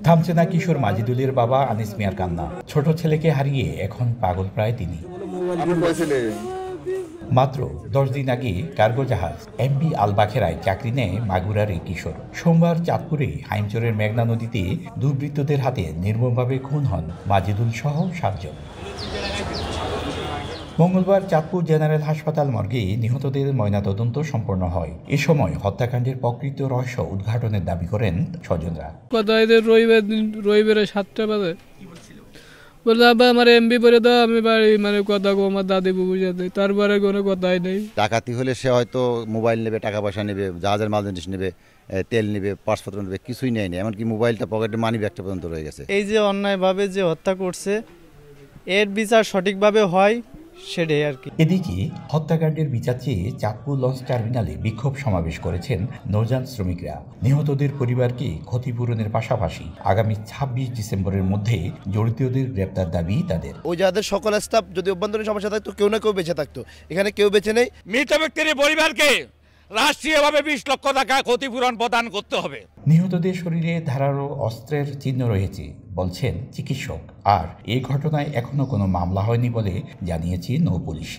থামছে না কিশোর মাজিদুলের বাবা আনিস মিয়ার কান্না। ছোট ছেলেকে হারিয়ে এখন পাগল প্রায় তিনি। মাত্র 10 দিন আগে কার্গো জাহাজ এমবি আল বাখেরায় চাকরি নেয় মাগুরার এই কিশোর। সোমবার চাঁদপুরে হাইমচরের মেঘনা নদীতে দুর্বৃত্তদের হাতে নির্মমভাবে খুন হন মাজিদুল সহ 7 জন। মঙ্গলবার চাঁদপুর জেনারেল হাসপাতাল মর্গে নিহতদের ময়নাতদন্ত সম্পন্ন হয়। এ সময় হত্যাকাণ্ডের প্রকৃত রহস্য উদ্ঘাটনের দাবি করেন স্বজনরা। রবিবারে 7টা বাজে বললো আব্বা আমার এমবি পরে দাও, আমি বাড়ি মানে কথা কো আমার দাদি বুবুর সাথে, তারপরে কোনো কথাই নেই। ডাকাতি হলে সে হয়তো মোবাইল নেবে, টাকা পয়সা নেবে, জাহাজের মাল জিনিস নেবে, তেল নেবে, পাসপত্র নেবে, কিছুই নেয়নি। এমনকি মোবাইলটা পকেটে মানি ব্যাগটা পর্যন্ত রয়ে গেছে। এই যে অন্যায়ভাবে যে হত্যা করছে এর বিচার সঠিকভাবে হয় সেটাই আর কি। এদিকে হত্যাকাণ্ডের বিচার চেয়ে চাঁদপুর লঞ্চ টার্মিনালে বিক্ষোভ সমাবেশ করেছেন নৌযান শ্রমিকরা। নিহতদের পরিবারকে ক্ষতিপূরণের পাশাপাশি আগামী 26 ডিসেম্বরের মধ্যে জড়িতদের গ্রেপ্তার দাবি তাদের। ওই যাদের সকল স্টাফ যদি অভ্যন্তরীণ সমস্যা থাকতো কেউ না কেউ বেঁচে থাকতো, এখানে কেউ বেঁচে নেই। মৃত ব্যক্তির পরিবারকে রাষ্ট্রীয়ভাবে 20 লক্ষ টাকা ক্ষতিপূরণ প্রদান করতে হবে। নিহতদের শরীরে ধারালো অস্ত্রের চিহ্ন রয়েছে বলছেন চিকিৎসক। আর এই ঘটনায় এখনো কোনো মামলা হয়নি বলে জানিয়েছে নৌ পুলিশ।